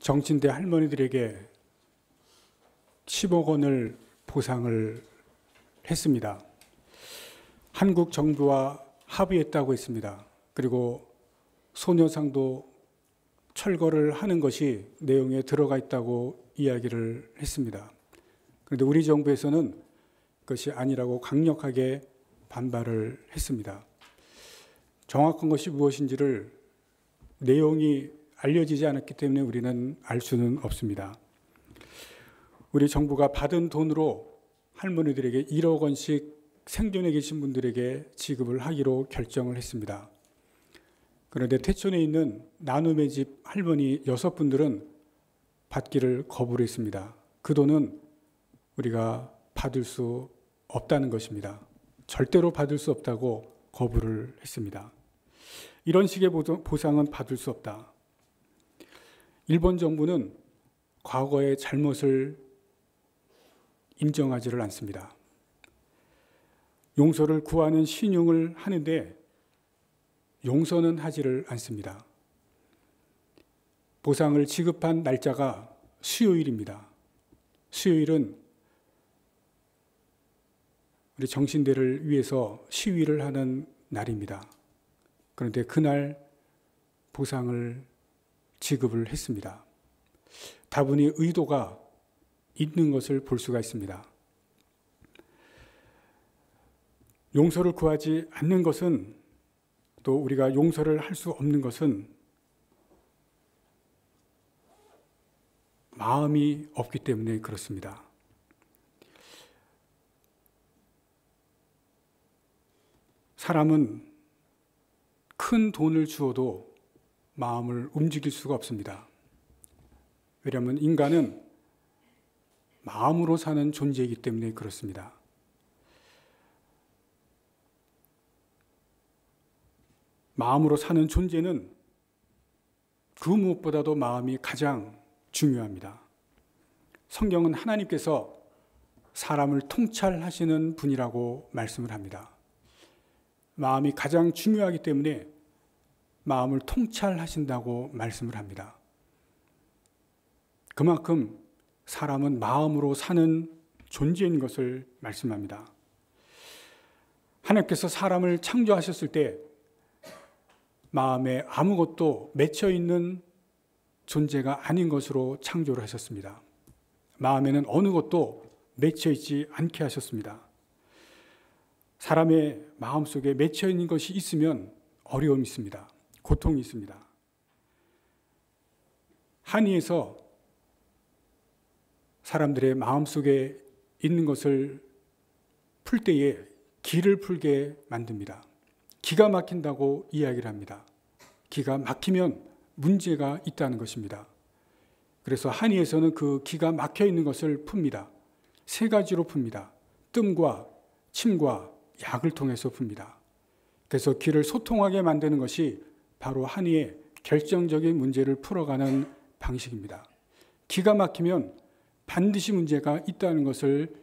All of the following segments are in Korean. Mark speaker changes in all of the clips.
Speaker 1: 정친대 할머니들에게 10억 원을 보상을 했습니다. 한국 정부와 합의했다고 했습니다. 그리고 소녀상도 철거를 하는 것이 내용에 들어가 있다고 이야기를 했습니다. 그런데 우리 정부에서는 그것이 아니라고 강력하게 반발을 했습니다. 정확한 것이 무엇인지를 내용이 알려지지 않았기 때문에 우리는 알 수는 없습니다. 우리 정부가 받은 돈으로 할머니들에게 1억 원씩 생존해 계신 분들에게 지급을 하기로 결정을 했습니다. 그런데 태촌에 있는 나눔의 집 할머니 6분들은 받기를 거부를 했습니다. 그 돈은 우리가 받을 수 없다는 것입니다. 절대로 받을 수 없다고 거부를 했습니다. 이런 식의 보상은 받을 수 없다. 일본 정부는 과거의 잘못을 인정하지를 않습니다. 용서를 구하는 신용을 하는데 용서는 하지를 않습니다. 보상을 지급한 날짜가 수요일입니다. 수요일은 우리 정신대를 위해서 시위를 하는 날입니다. 그런데 그날 보상을 지급을 했습니다. 다분히 의도가 있는 것을 볼 수가 있습니다. 용서를 구하지 않는 것은, 또 우리가 용서를 할 수 없는 것은 마음이 없기 때문에 그렇습니다. 사람은 큰 돈을 주어도 마음을 움직일 수가 없습니다. 왜냐하면 인간은 마음으로 사는 존재이기 때문에 그렇습니다. 마음으로 사는 존재는 그 무엇보다도 마음이 가장 중요합니다. 성경은 하나님께서 사람을 통찰하시는 분이라고 말씀을 합니다. 마음이 가장 중요하기 때문에 마음을 통찰하신다고 말씀을 합니다. 그만큼 사람은 마음으로 사는 존재인 것을 말씀합니다. 하나님께서 사람을 창조하셨을 때 마음에 아무것도 맺혀 있는 존재가 아닌 것으로 창조를 하셨습니다. 마음에는 어느 것도 맺혀 있지 않게 하셨습니다. 사람의 마음속에 맺혀 있는 것이 있으면 어려움이 있습니다. 고통이 있습니다. 한의에서 사람들의 마음속에 있는 것을 풀 때에 기를 풀게 만듭니다. 기가 막힌다고 이야기를 합니다. 기가 막히면 문제가 있다는 것입니다. 그래서 한의에서는 그 기가 막혀 있는 것을 풉니다. 3가지로 풉니다. 뜸과 침과 약을 통해서 풉니다. 그래서 기를 소통하게 만드는 것이 바로 한의의 결정적인 문제를 풀어가는 방식입니다. 기가 막히면 반드시 문제가 있다는 것을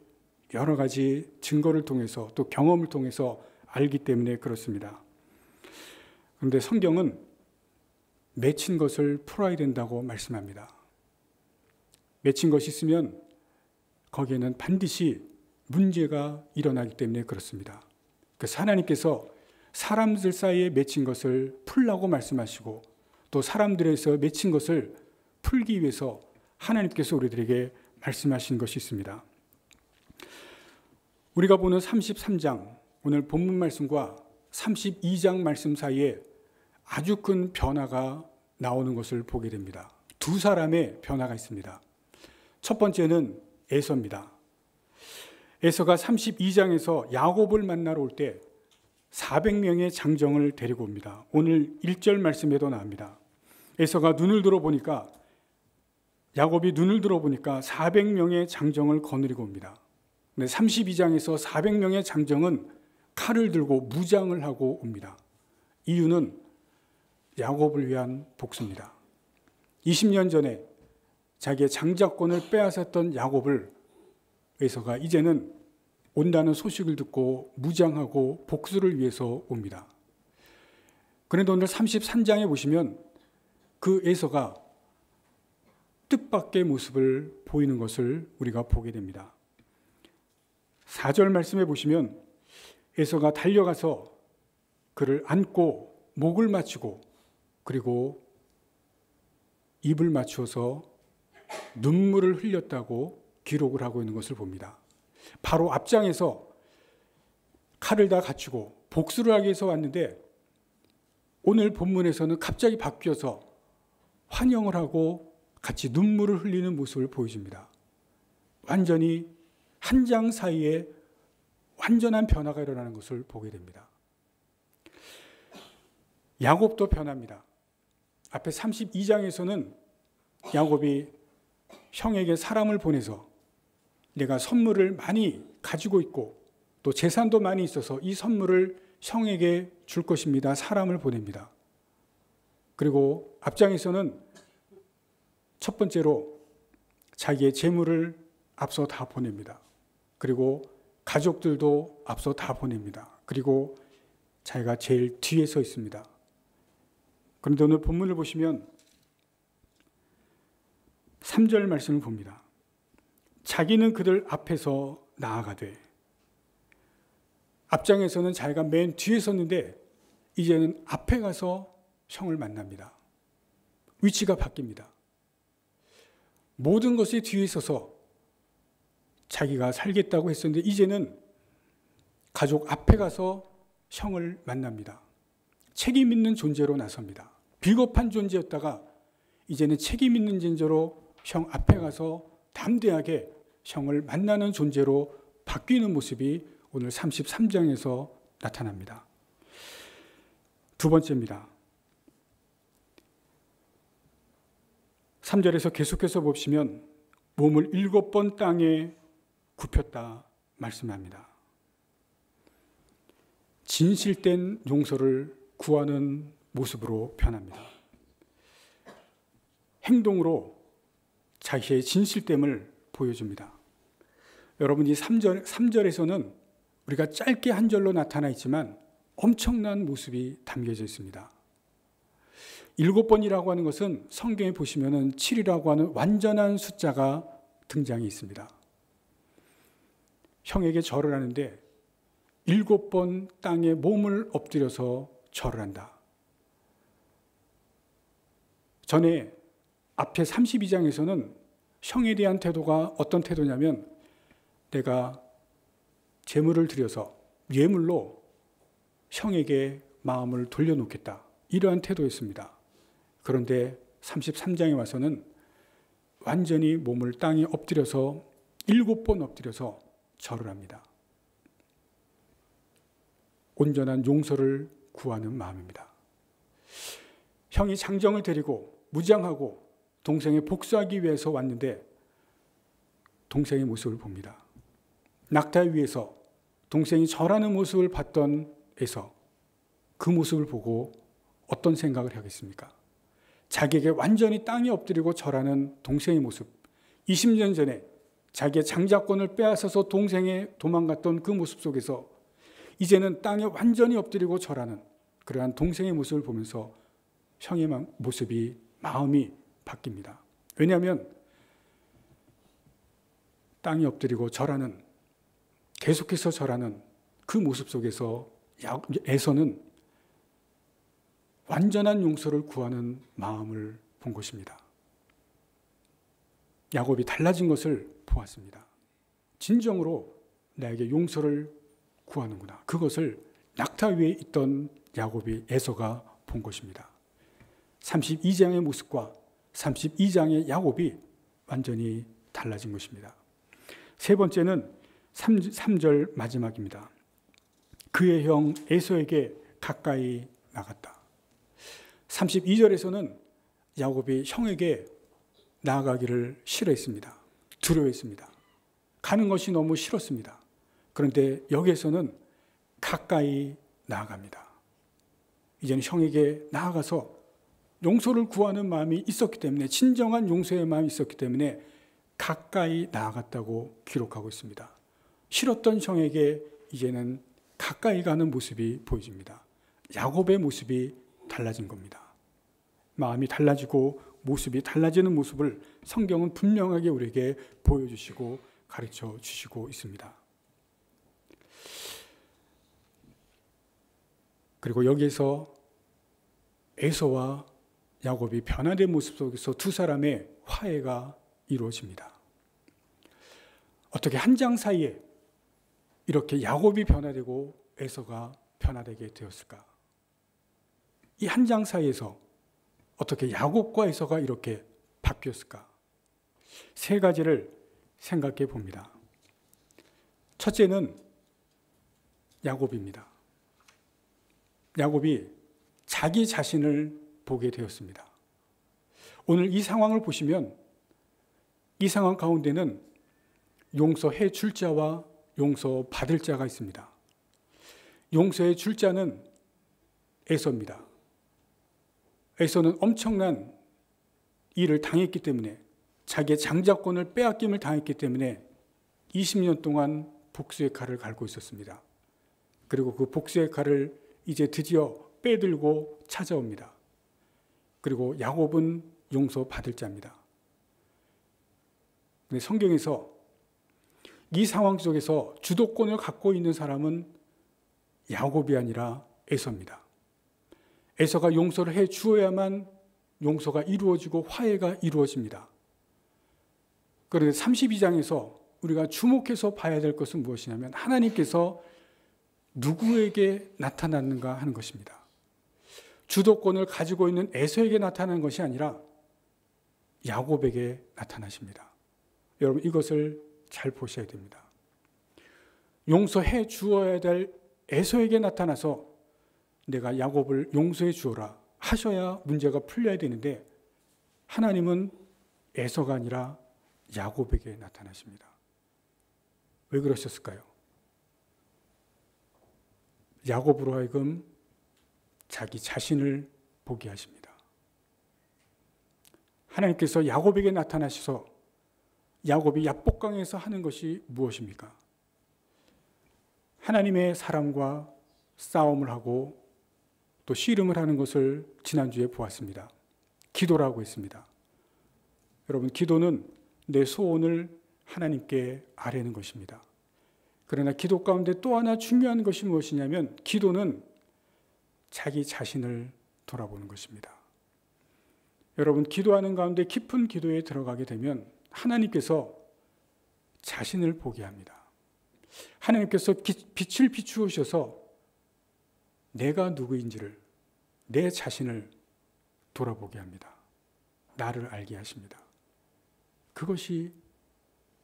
Speaker 1: 여러 가지 증거를 통해서 또 경험을 통해서 알기 때문에 그렇습니다. 그런데 성경은 맺힌 것을 풀어야 된다고 말씀합니다. 맺힌 것이 있으면 거기에는 반드시 문제가 일어나기 때문에 그렇습니다. 그래서 하나님께서 사람들 사이에 맺힌 것을 풀라고 말씀하시고 또 사람들에서 맺힌 것을 풀기 위해서 하나님께서 우리들에게 말씀하신 것이 있습니다. 우리가 보는 33장, 오늘 본문 말씀과 32장 말씀 사이에 아주 큰 변화가 나오는 것을 보게 됩니다. 2사람의 변화가 있습니다. 첫 번째는 에서입니다. 에서가 32장에서 야곱을 만나러 올 때 400명의 장정을 데리고 옵니다. 오늘 1절 말씀에도 나옵니다. 에서가 야곱이 눈을 들어보니까 400명의 장정을 거느리고 옵니다. 근데 32장에서 400명의 장정은 칼을 들고 무장을 하고 옵니다. 이유는 야곱을 위한 복수입니다. 20년 전에 자기의 장자권을 빼앗았던 야곱을 에서가 이제는 온다는 소식을 듣고 무장하고 복수를 위해서 옵니다. 그런데 오늘 33장에 보시면 그 에서가 뜻밖의 모습을 보이는 것을 우리가 보게 됩니다. 4절 말씀해 보시면 에서가 달려가서 그를 안고 목을 맞추고 그리고 입을 맞추어서 눈물을 흘렸다고 기록을 하고 있는 것을 봅니다. 바로 앞장에서 칼을 다 갖추고 복수를 하기 위해서 왔는데 오늘 본문에서는 갑자기 바뀌어서 환영을 하고 같이 눈물을 흘리는 모습을 보여줍니다. 완전히 한 장 사이에 완전한 변화가 일어나는 것을 보게 됩니다. 야곱도 변합니다. 앞에 32장에서는 야곱이 형에게 사람을 보내서 내가 선물을 많이 가지고 있고 또 재산도 많이 있어서 이 선물을 형에게 줄 것입니다. 사람을 보냅니다. 그리고 앞장에서는 첫 번째로 자기의 재물을 앞서 다 보냅니다. 그리고 가족들도 앞서 다 보냅니다. 그리고 자기가 제일 뒤에 서 있습니다. 그런데 오늘 본문을 보시면 3절 말씀을 봅니다. 자기는 그들 앞에서 나아가되, 앞장에서는 자기가 맨 뒤에 섰는데 이제는 앞에 가서 형을 만납니다. 위치가 바뀝니다. 모든 것이 뒤에 있어서 자기가 살겠다고 했었는데 이제는 가족 앞에 가서 형을 만납니다. 책임 있는 존재로 나섭니다. 비겁한 존재였다가 이제는 책임 있는 존재로 형 앞에 가서 담대하게 형을 만나는 존재로 바뀌는 모습이 오늘 33장에서 나타납니다. 두 번째입니다. 3절에서 계속해서 보시면 몸을 7번 땅에 굽혔다 말씀합니다. 진실된 용서를 구하는 모습으로 변합니다. 행동으로 자기의 진실됨을 보여줍니다. 여러분, 이 3절에서는 우리가 짧게 한 절로 나타나 있지만 엄청난 모습이 담겨져 있습니다. 7번이라고 하는 것은 성경에 보시면 7이라고 하는 완전한 숫자가 등장이 있습니다. 형에게 절을 하는데 7번 땅에 몸을 엎드려서 절을 한다. 전에 앞에 32장에서는 형에 대한 태도가 어떤 태도냐면 내가 제물을 드려서 예물로 형에게 마음을 돌려놓겠다. 이러한 태도였습니다. 그런데 33장에 와서는 완전히 몸을 땅에 엎드려서 7번 엎드려서 절을 합니다. 온전한 용서를 구하는 마음입니다. 형이 장정을 데리고 무장하고 동생에 복수하기 위해서 왔는데 동생의 모습을 봅니다. 낙타 위에서 동생이 절하는 모습을 봤던 에서 그 모습을 보고 어떤 생각을 하겠습니까? 자기에게 완전히 땅에 엎드리고 절하는 동생의 모습, 20년 전에 자기의 장자권을 빼앗아서 동생에 도망갔던 그 모습 속에서 이제는 땅에 완전히 엎드리고 절하는 그러한 동생의 모습을 보면서 형의 모습이, 마음이 바뀝니다. 왜냐하면 땅에 엎드리고 절하는, 계속해서 절하는 그 모습 속에서 에서는 완전한 용서를 구하는 마음을 본 것입니다. 야곱이 달라진 것을 보았습니다. 진정으로 나에게 용서를 구하는구나. 그것을 낙타 위에 있던 야곱이, 에서가 본 것입니다. 32장의 모습과 32장의 야곱이 완전히 달라진 것입니다. 세 번째는 3절 마지막입니다. 그의 형 에서에게 가까이 나갔다. 32절에서는 야곱이 형에게 나아가기를 싫어했습니다. 두려워했습니다. 가는 것이 너무 싫었습니다. 그런데 여기에서는 가까이 나아갑니다. 이제는 형에게 나아가서 용서를 구하는 마음이 있었기 때문에, 진정한 용서의 마음이 있었기 때문에 가까이 나아갔다고 기록하고 있습니다. 싫었던 형에게 이제는 가까이 가는 모습이 보여집니다. 야곱의 모습이 달라진 겁니다. 마음이 달라지고 모습이 달라지는 모습을 성경은 분명하게 우리에게 보여주시고 가르쳐 주시고 있습니다. 그리고 여기에서 에서와 야곱이 변화된 모습 속에서 두 사람의 화해가 이루어집니다. 어떻게 한 장 사이에 이렇게 야곱이 변화되고 에서가 변화되게 되었을까? 이 한 장 사이에서 어떻게 야곱과 에서가 이렇게 바뀌었을까? 세 가지를 생각해 봅니다. 첫째는 야곱입니다. 야곱이 자기 자신을 보게 되었습니다. 오늘 이 상황을 보시면 이 상황 가운데는 용서해 줄 자와 용서받을 자가 있습니다. 용서해 줄 자는 에서입니다. 에서는 엄청난 일을 당했기 때문에, 자기의 장자권을 빼앗김을 당했기 때문에 20년 동안 복수의 칼을 갈고 있었습니다. 그리고 그 복수의 칼을 이제 드디어 빼들고 찾아옵니다. 그리고 야곱은 용서받을 자입니다. 근데 성경에서 이 상황 속에서 주도권을 갖고 있는 사람은 야곱이 아니라 에서입니다. 에서가 용서를 해 주어야만 용서가 이루어지고 화해가 이루어집니다. 그런데 32장에서 우리가 주목해서 봐야 될 것은 무엇이냐면 하나님께서 누구에게 나타났는가 하는 것입니다. 주도권을 가지고 있는 에서에게 나타나는 것이 아니라 야곱에게 나타나십니다. 여러분, 이것을 잘 보셔야 됩니다. 용서해 주어야 될 에서에게 나타나서 내가 야곱을 용서해 주어라 하셔야 문제가 풀려야 되는데, 하나님은 에서가 아니라 야곱에게 나타나십니다. 왜 그러셨을까요? 야곱으로 하여금 자기 자신을 보게 하십니다. 하나님께서 야곱에게 나타나셔서 야곱이 야복강에서 하는 것이 무엇입니까? 하나님의 사람과 싸움을 하고 또 씨름을 하는 것을 지난주에 보았습니다. 기도라고 했습니다. 여러분, 기도는 내 소원을 하나님께 아뢰는 것입니다. 그러나 기도 가운데 또 하나 중요한 것이 무엇이냐면, 기도는 자기 자신을 돌아보는 것입니다. 여러분, 기도하는 가운데 깊은 기도에 들어가게 되면 하나님께서 자신을 보게 합니다. 하나님께서 빛을 비추셔서 내가 누구인지를, 내 자신을 돌아보게 합니다. 나를 알게 하십니다. 그것이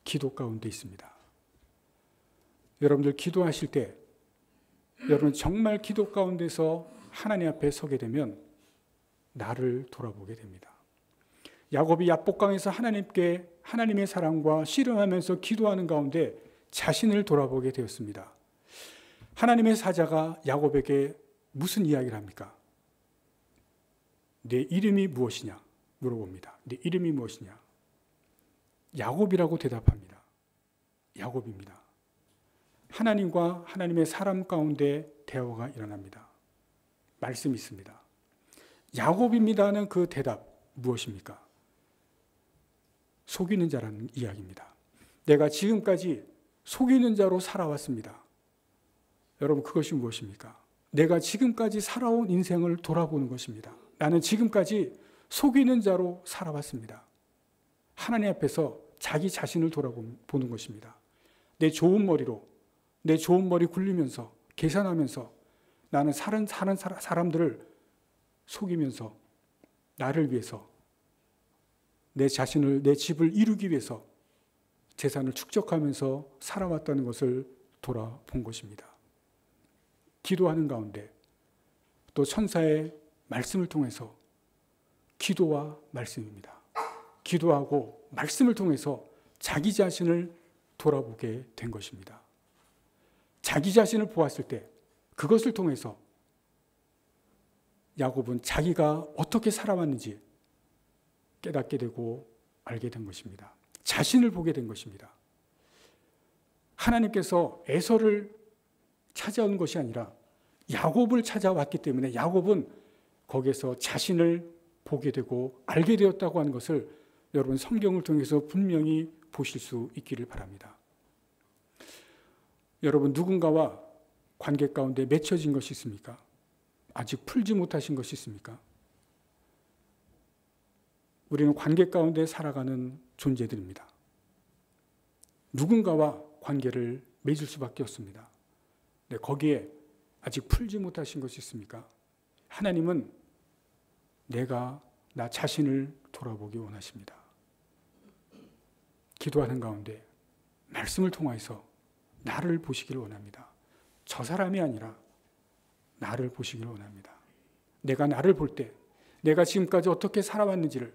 Speaker 1: 기도 가운데 있습니다. 여러분들 기도하실 때, 여러분 정말 기도 가운데서 하나님 앞에 서게 되면 나를 돌아보게 됩니다. 야곱이 야복강에서 하나님의 사랑과 씨름하면서 기도하는 가운데 자신을 돌아보게 되었습니다. 하나님의 사자가 야곱에게 무슨 이야기를 합니까? 내 이름이 무엇이냐 물어봅니다. 내 이름이 무엇이냐? 야곱이라고 대답합니다. 야곱입니다. 하나님과 하나님의 사람 가운데 대화가 일어납니다. 말씀이 있습니다. 야곱입니다는 그 대답 무엇입니까? 속이는 자라는 이야기입니다. 내가 지금까지 속이는 자로 살아왔습니다. 여러분, 그것이 무엇입니까? 내가 지금까지 살아온 인생을 돌아보는 것입니다. 나는 지금까지 속이는 자로 살아왔습니다. 하나님 앞에서 자기 자신을 돌아보는 것입니다. 내 좋은 머리로, 내 좋은 머리 굴리면서 계산하면서 나는 사는 사람들을 속이면서 나를 위해서, 내 자신을, 내 집을 이루기 위해서 재산을 축적하면서 살아왔다는 것을 돌아본 것입니다. 기도하는 가운데 또 천사의 말씀을 통해서, 기도와 말씀입니다. 기도하고 말씀을 통해서 자기 자신을 돌아보게 된 것입니다. 자기 자신을 보았을 때 그것을 통해서 야곱은 자기가 어떻게 살아왔는지 깨닫게 되고 알게 된 것입니다. 자신을 보게 된 것입니다. 하나님께서 에서를 찾아온 것이 아니라 야곱을 찾아왔기 때문에 야곱은 거기에서 자신을 보게 되고 알게 되었다고 하는 것을 여러분 성경을 통해서 분명히 보실 수 있기를 바랍니다. 여러분 누군가와 관계 가운데 맺혀진 것이 있습니까? 아직 풀지 못하신 것이 있습니까? 우리는 관계 가운데 살아가는 존재들입니다. 누군가와 관계를 맺을 수밖에 없습니다. 네, 거기에 아직 풀지 못하신 것이 있습니까? 하나님은 내가 나 자신을 돌아보기 원하십니다. 기도하는 가운데 말씀을 통해서 나를 보시기를 원합니다. 저 사람이 아니라 나를 보시기를 원합니다. 내가 나를 볼 때 내가 지금까지 어떻게 살아왔는지를,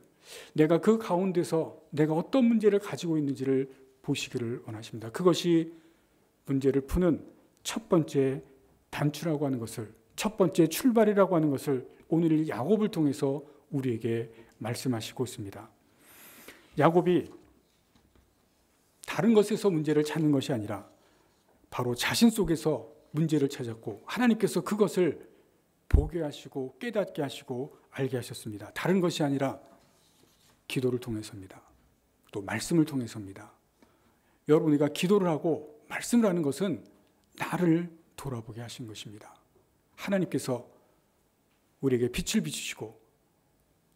Speaker 1: 내가 그 가운데서 내가 어떤 문제를 가지고 있는지를 보시기를 원하십니다. 그것이 문제를 푸는 첫 번째 단추라고 하는 것을, 첫 번째 출발이라고 하는 것을 오늘 야곱을 통해서 우리에게 말씀하시고 있습니다. 야곱이 다른 것에서 문제를 찾는 것이 아니라 바로 자신 속에서 문제를 찾았고 하나님께서 그것을 보게 하시고 깨닫게 하시고 알게 하셨습니다. 다른 것이 아니라 기도를 통해서입니다. 또 말씀을 통해서입니다. 여러분, 우리가 기도를 하고 말씀을 하는 것은 나를 돌아보게 하신 것입니다. 하나님께서 우리에게 빛을 비추시고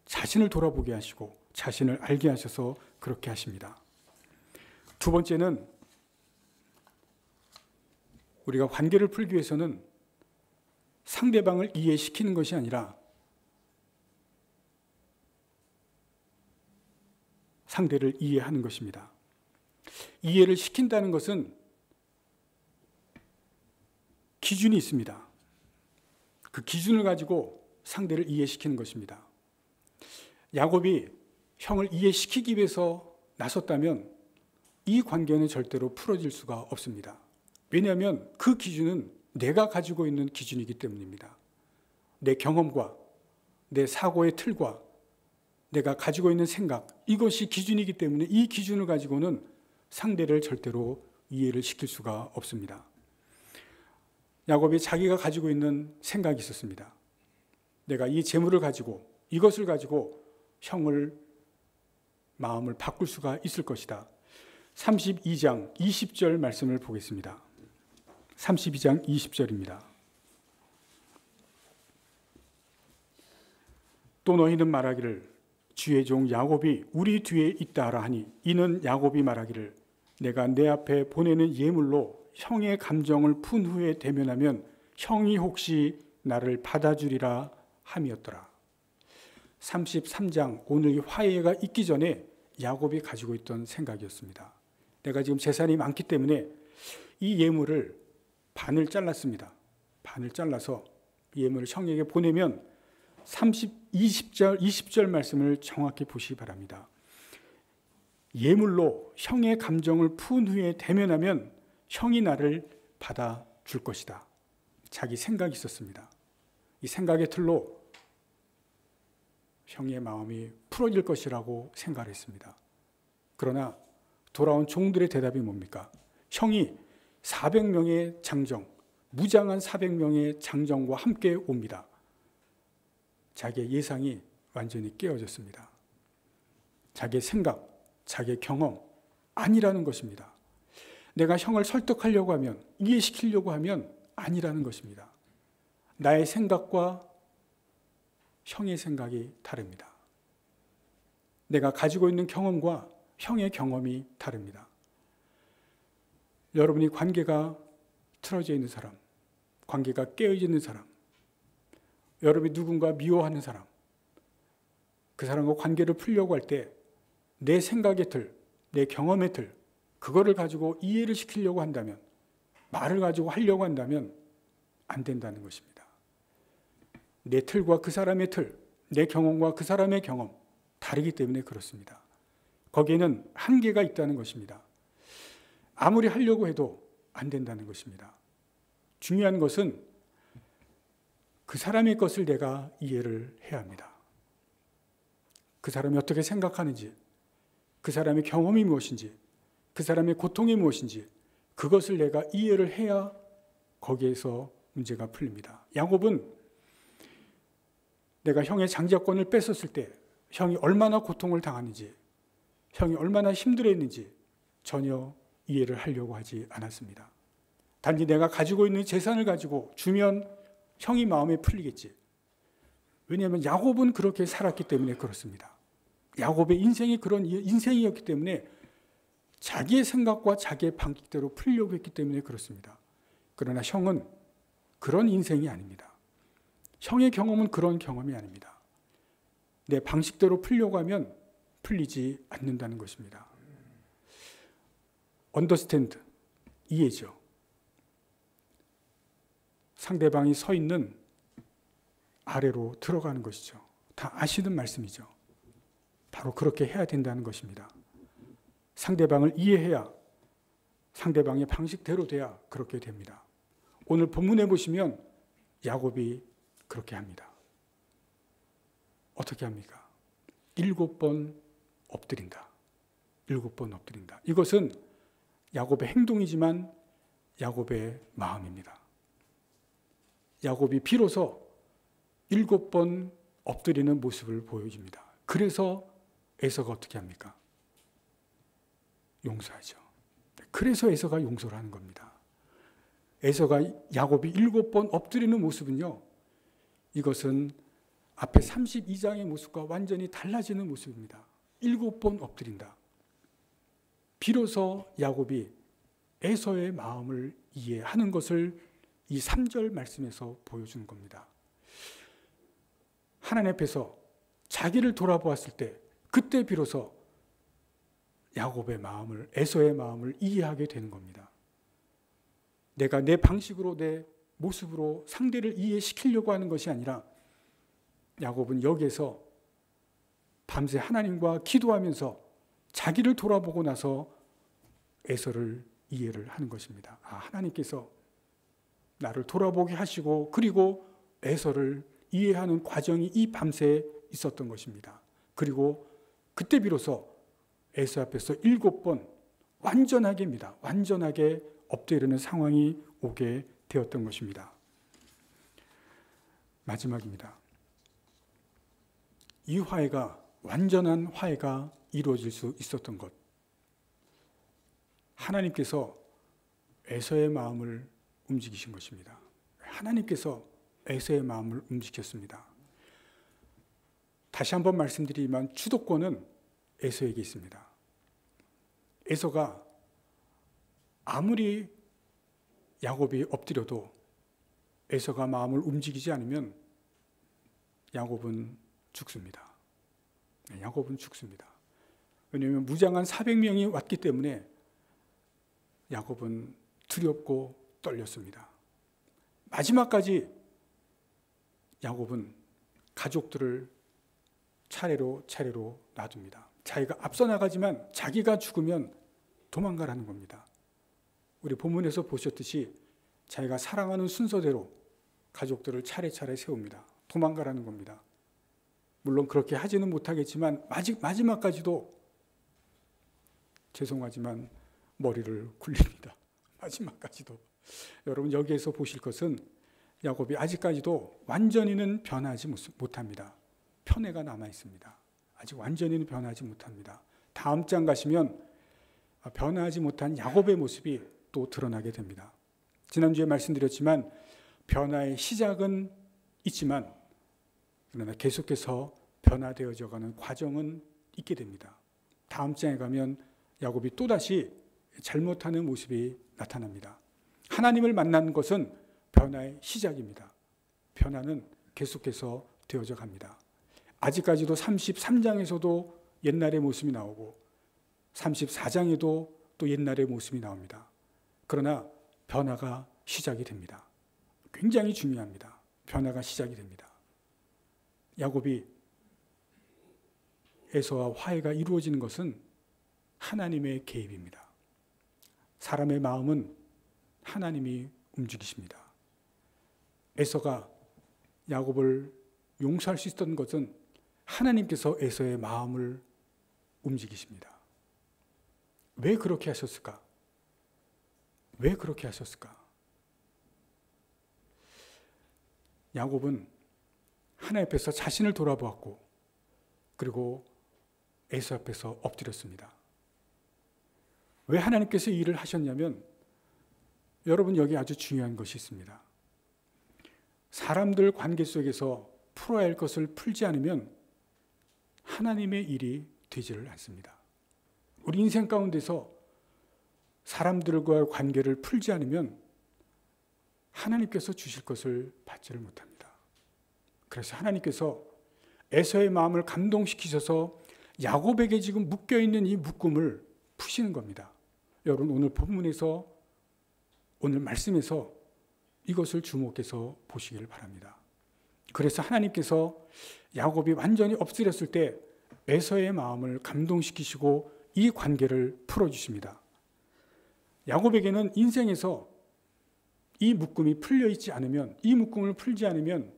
Speaker 1: 자신을 돌아보게 하시고 자신을 알게 하셔서 그렇게 하십니다. 두 번째는 우리가 관계를 풀기 위해서는 상대방을 이해시키는 것이 아니라 상대를 이해하는 것입니다. 이해를 시킨다는 것은 기준이 있습니다. 그 기준을 가지고 상대를 이해시키는 것입니다. 야곱이 형을 이해시키기 위해서 나섰다면 이 관계는 절대로 풀어질 수가 없습니다. 왜냐하면 그 기준은 내가 가지고 있는 기준이기 때문입니다. 내 경험과 내 사고의 틀과 내가 가지고 있는 생각, 이것이 기준이기 때문에 이 기준을 가지고는 상대를 절대로 이해를 시킬 수가 없습니다. 야곱이 자기가 가지고 있는 생각이 있었습니다. 내가 이 재물을 가지고 이것을 가지고 형을 마음을 바꿀 수가 있을 것이다. 32장 20절 말씀을 보겠습니다. 32장 20절입니다. 또 너희는 말하기를 주의 종 야곱이 우리 뒤에 있다 하라 하니 이는 야곱이 말하기를 내가 내 앞에 보내는 예물로 형의 감정을 푼 후에 대면하면 형이 혹시 나를 받아주리라 함이었더라. 33장 오늘 이 화해가 있기 전에 야곱이 가지고 있던 생각이었습니다. 내가 지금 재산이 많기 때문에 이 예물을 반을 잘랐습니다. 반을 잘라서 이 예물을 형에게 보내면 20절 말씀을 정확히 보시기 바랍니다. 예물로 형의 감정을 푼 후에 대면하면 형이 나를 받아줄 것이다. 자기 생각이 있었습니다. 이 생각의 틀로 형의 마음이 풀어질 것이라고 생각을 했습니다. 그러나 돌아온 종들의 대답이 뭡니까? 형이 400명의 장정, 무장한 400명의 장정과 함께 옵니다. 자기의 예상이 완전히 깨어졌습니다. 자기의 생각, 자기의 경험 아니라는 것입니다. 내가 형을 설득하려고 하면, 이해시키려고 하면 아니라는 것입니다. 나의 생각과 형의 생각이 다릅니다. 내가 가지고 있는 경험과 형의 경험이 다릅니다. 여러분이 관계가 틀어져 있는 사람, 관계가 깨어져 있는 사람, 여러분이 누군가 미워하는 사람, 그 사람과 관계를 풀려고 할 때 내 생각의 틀, 내 경험의 틀, 그거를 가지고 이해를 시키려고 한다면, 말을 가지고 하려고 한다면 안 된다는 것입니다. 내 틀과 그 사람의 틀, 내 경험과 그 사람의 경험 다르기 때문에 그렇습니다. 거기에는 한계가 있다는 것입니다. 아무리 하려고 해도 안 된다는 것입니다. 중요한 것은 그 사람의 것을 내가 이해를 해야 합니다. 그 사람이 어떻게 생각하는지, 그 사람의 경험이 무엇인지, 그 사람의 고통이 무엇인지 그것을 내가 이해를 해야 거기에서 문제가 풀립니다. 야곱은 내가 형의 장자권을 뺏었을 때 형이 얼마나 고통을 당하는지, 형이 얼마나 힘들어했는지 전혀 이해를 하려고 하지 않았습니다. 단지 내가 가지고 있는 재산을 가지고 주면 형이 마음에 풀리겠지. 왜냐하면 야곱은 그렇게 살았기 때문에 그렇습니다. 야곱의 인생이 그런 인생이었기 때문에 자기의 생각과 자기의 방식대로 풀려고 했기 때문에 그렇습니다. 그러나 형은 그런 인생이 아닙니다. 형의 경험은 그런 경험이 아닙니다. 내 방식대로 풀려고 하면 풀리지 않는다는 것입니다. understand, 이해죠. 상대방이 서 있는 아래로 들어가는 것이죠. 다 아시는 말씀이죠. 바로 그렇게 해야 된다는 것입니다. 상대방을 이해해야 상대방의 방식대로 돼야 그렇게 됩니다. 오늘 본문에 보시면 야곱이 그렇게 합니다. 어떻게 합니까? 7번 엎드린다. 7번 엎드린다. 이것은 야곱의 행동이지만 야곱의 마음입니다. 야곱이 비로소 7번 엎드리는 모습을 보여줍니다. 그래서 에서가 어떻게 합니까? 용서하죠. 그래서 에서가 용서를 하는 겁니다. 에서가 야곱이 7번 엎드리는 모습은요, 이것은 앞에 32장의 모습과 완전히 달라지는 모습입니다. 7번 엎드린다. 비로소 야곱이 에서의 마음을 이해하는 것을 이 3절 말씀에서 보여주는 겁니다. 하나님 앞에서 자기를 돌아보았을 때 그때 비로소 야곱의 마음을, 에서의 마음을 이해하게 되는 겁니다. 내가 내 방식으로, 내 모습으로 상대를 이해시키려고 하는 것이 아니라 야곱은 여기에서 밤새 하나님과 기도하면서 자기를 돌아보고 나서 에서를 이해를 하는 것입니다. 아, 하나님께서 나를 돌아보게 하시고 그리고 에서를 이해하는 과정이 이 밤새 있었던 것입니다. 그리고 그때 비로소 에서 앞에서 7번 완전하게입니다. 완전하게 엎드리는 상황이 오게 되었던 것입니다. 마지막입니다. 이 화해가, 완전한 화해가 이루어질 수 있었던 것. 하나님께서 에서의 마음을 움직이신 것입니다. 하나님께서 에서의 마음을 움직였습니다. 다시 한번 말씀드리지만 주도권은 에서에게 있습니다. 에서가 아무리 야곱이 엎드려도 에서가 마음을 움직이지 않으면 야곱은 죽습니다. 야곱은 죽습니다. 왜냐하면 무장한 400명이 왔기 때문에 야곱은 두렵고 떨렸습니다. 마지막까지 야곱은 가족들을 차례로 놔둡니다. 자기가 앞서 나가지만 자기가 죽으면 도망가라는 겁니다. 우리 본문에서 보셨듯이 자기가 사랑하는 순서대로 가족들을 차례차례 세웁니다. 도망가라는 겁니다. 물론 그렇게 하지는 못하겠지만 마지막까지도 죄송하지만 머리를 굴립니다. 마지막까지도. 여러분 여기에서 보실 것은 야곱이 아직까지도 완전히는 변하지 못합니다. 편애가 남아 있습니다. 아직 완전히는 변하지 못합니다. 다음 장 가시면 변하지 못한 야곱의 모습이 또 드러나게 됩니다. 지난주에 말씀드렸지만 변화의 시작은 있지만 그러나 계속해서 변화되어져 가는 과정은 있게 됩니다. 다음 장에 가면 야곱이 또다시 잘못하는 모습이 나타납니다. 하나님을 만난 것은 변화의 시작입니다. 변화는 계속해서 되어져 갑니다. 아직까지도 33장에서도 옛날의 모습이 나오고 34장에도 또 옛날의 모습이 나옵니다. 그러나 변화가 시작이 됩니다. 굉장히 중요합니다. 변화가 시작이 됩니다. 야곱이 에서와 화해가 이루어지는 것은 하나님의 개입입니다. 사람의 마음은 하나님이 움직이십니다. 에서가 야곱을 용서할 수 있었던 것은 하나님께서 에서의 마음을 움직이십니다. 왜 그렇게 하셨을까? 왜 그렇게 하셨을까? 야곱은 하나님 앞에서 자신을 돌아보았고 그리고 에서 앞에서 엎드렸습니다. 왜 하나님께서 이 일을 하셨냐면 여러분 여기 아주 중요한 것이 있습니다. 사람들 관계 속에서 풀어야 할 것을 풀지 않으면 하나님의 일이 되지를 않습니다. 우리 인생 가운데서 사람들과의 관계를 풀지 않으면 하나님께서 주실 것을 받지를 못합니다. 그래서 하나님께서 에서의 마음을 감동시키셔서 야곱에게 지금 묶여있는 이 묶음을 푸시는 겁니다. 여러분 오늘 본문에서 오늘 말씀에서 이것을 주목해서 보시기를 바랍니다. 그래서 하나님께서 야곱이 완전히 엎드렸을 때 에서의 마음을 감동시키시고 이 관계를 풀어주십니다. 야곱에게는 인생에서 이 묶음이 풀려있지 않으면, 이 묶음을 풀지 않으면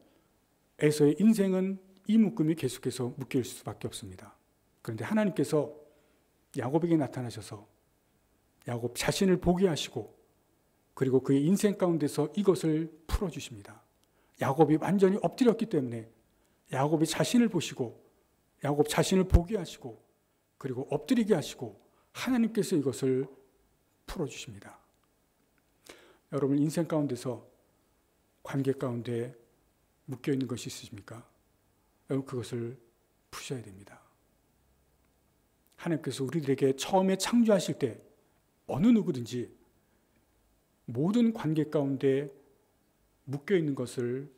Speaker 1: 에서의 인생은 이 묶음이 계속해서 묶일 수밖에 없습니다. 그런데 하나님께서 야곱에게 나타나셔서 야곱 자신을 보게 하시고 그리고 그의 인생 가운데서 이것을 풀어주십니다. 야곱이 완전히 엎드렸기 때문에 야곱이 자신을 보시고 야곱 자신을 보게 하시고 그리고 엎드리게 하시고 하나님께서 이것을 풀어주십니다. 여러분 인생 가운데서 관계 가운데 묶여있는 것이 있으십니까? 여러분 그것을 푸셔야 됩니다. 하나님께서 우리들에게 처음에 창조하실 때 어느 누구든지 모든 관계 가운데 묶여있는 것을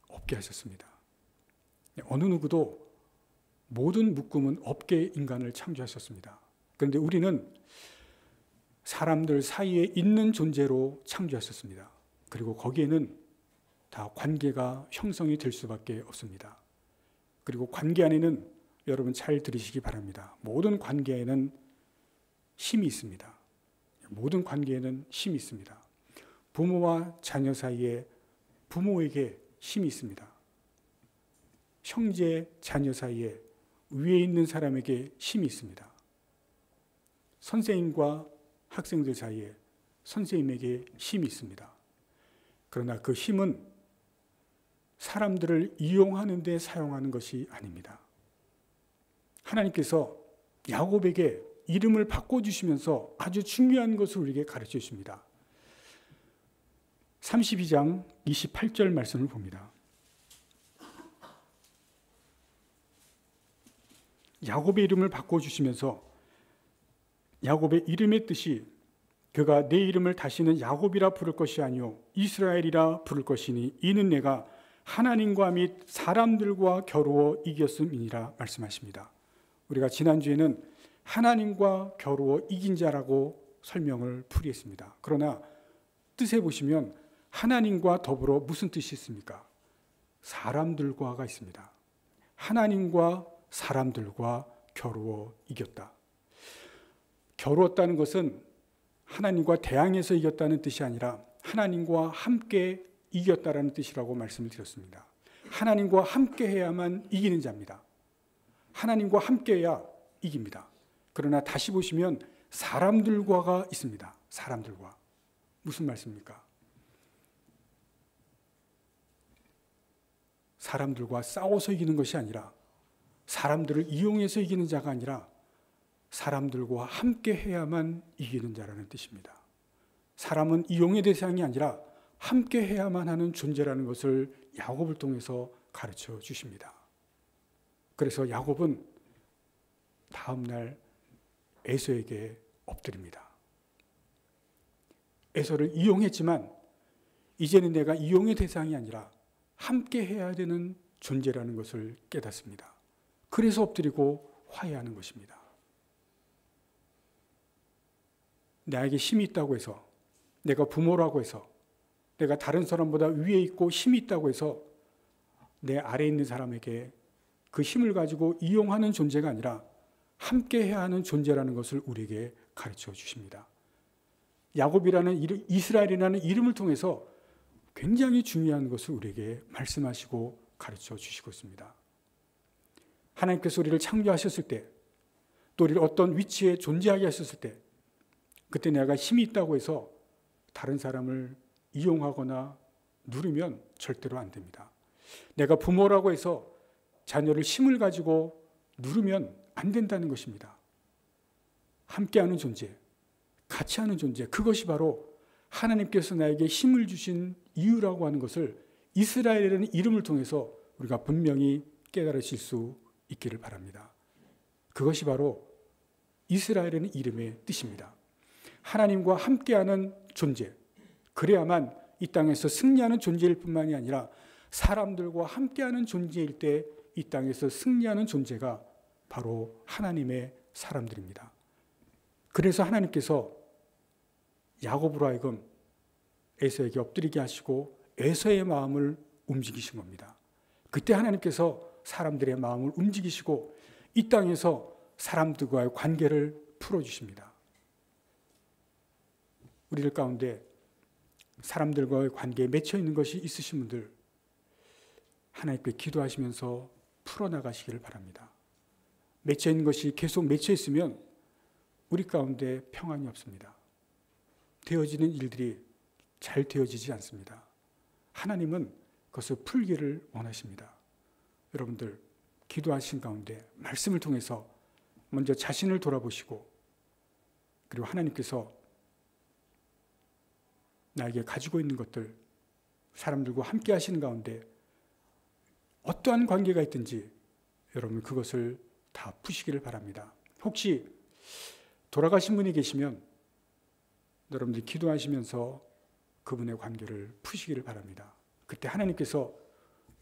Speaker 1: 없게 하셨습니다. 어느 누구도 모든 묶음은 없게 인간을 창조하셨습니다. 그런데 우리는 사람들 사이에 있는 존재로 창조하셨습니다. 그리고 거기에는 다 관계가 형성이 될 수밖에 없습니다. 그리고 관계 안에는 여러분 잘 들으시기 바랍니다. 모든 관계에는 힘이 있습니다. 모든 관계에는 힘이 있습니다. 부모와 자녀 사이에 부모에게 힘이 있습니다. 형제, 자녀 사이에 위에 있는 사람에게 힘이 있습니다. 선생님과 학생들 사이에 선생님에게 힘이 있습니다. 그러나 그 힘은 사람들을 이용하는 데 사용하는 것이 아닙니다. 하나님께서 야곱에게 이름을 바꿔주시면서 아주 중요한 것을 우리에게 가르쳐 주십니다. 32장 28절 말씀을 봅니다. 야곱의 이름을 바꿔주시면서 야곱의 이름의 뜻이 그가 내 이름을 다시는 야곱이라 부를 것이 아니요 이스라엘이라 부를 것이니 이는 내가 하나님과 및 사람들과 겨루어 이겼음이니라 말씀하십니다. 우리가 지난주에는 하나님과 겨루어 이긴 자라고 설명을 풀이했습니다. 그러나 뜻에 보시면 하나님과 더불어 무슨 뜻이 있습니까? 사람들과가 있습니다. 하나님과 사람들과 겨루어 이겼다. 겨루었다는 것은 하나님과 대항해서 이겼다는 뜻이 아니라 하나님과 함께 이겼다라는 뜻이라고 말씀을 드렸습니다. 하나님과 함께 해야만 이기는 자입니다. 하나님과 함께 해야 이깁니다. 그러나 다시 보시면 사람들과가 있습니다. 사람들과. 무슨 말씀입니까? 사람들과 싸워서 이기는 것이 아니라 사람들을 이용해서 이기는 자가 아니라 사람들과 함께 해야만 이기는 자라는 뜻입니다. 사람은 이용의 대상이 아니라 함께 해야만 하는 존재라는 것을 야곱을 통해서 가르쳐 주십니다. 그래서 야곱은 다음날 에서에게 엎드립니다. 에서를 이용했지만 이제는 내가 이용의 대상이 아니라 함께 해야 되는 존재라는 것을 깨닫습니다. 그래서 엎드리고 화해하는 것입니다. 나에게 힘이 있다고 해서, 내가 부모라고 해서, 내가 다른 사람보다 위에 있고 힘이 있다고 해서 내 아래에 있는 사람에게 그 힘을 가지고 이용하는 존재가 아니라 함께 해야 하는 존재라는 것을 우리에게 가르쳐 주십니다. 야곱이라는 이름, 이스라엘이라는 이름을 통해서 굉장히 중요한 것을 우리에게 말씀하시고 가르쳐 주시고 있습니다. 하나님께서 우리를 창조하셨을 때, 또 우리를 어떤 위치에 존재하게 하셨을 때, 그때 내가 힘이 있다고 해서 다른 사람을 이용하거나 누르면 절대로 안 됩니다. 내가 부모라고 해서 자녀를 힘을 가지고 누르면 안 된다는 것입니다. 함께하는 존재, 같이 하는 존재, 그것이 바로 하나님께서 나에게 힘을 주신 이유라고 하는 것을 이스라엘이라는 이름을 통해서 우리가 분명히 깨달으실 수 있기를 바랍니다. 그것이 바로 이스라엘이라는 이름의 뜻입니다. 하나님과 함께하는 존재, 그래야만 이 땅에서 승리하는 존재일 뿐만이 아니라 사람들과 함께하는 존재일 때 이 땅에서 승리하는 존재가 바로 하나님의 사람들입니다. 그래서 하나님께서 야곱으로 하여금 에서에게 엎드리게 하시고 에서의 마음을 움직이신 겁니다. 그때 하나님께서 사람들의 마음을 움직이시고 이 땅에서 사람들과의 관계를 풀어주십니다. 우리들 가운데 사람들과의 관계에 맺혀 있는 것이 있으신 분들, 하나님께 기도하시면서 풀어나가시기를 바랍니다. 맺혀 있는 것이 계속 맺혀 있으면 우리 가운데 평안이 없습니다. 되어지는 일들이 잘 되어지지 않습니다. 하나님은 그것을 풀기를 원하십니다. 여러분들 기도하신 가운데 말씀을 통해서 먼저 자신을 돌아보시고, 그리고 하나님께서 나에게 가지고 있는 것들, 사람들과 함께 하시는 가운데 어떠한 관계가 있든지 여러분 그것을 다 푸시기를 바랍니다. 혹시 돌아가신 분이 계시면 여러분들이 기도하시면서 그분의 관계를 푸시기를 바랍니다. 그때 하나님께서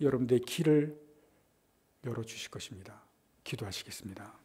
Speaker 1: 여러분들의 길을 열어주실 것입니다. 기도하시겠습니다.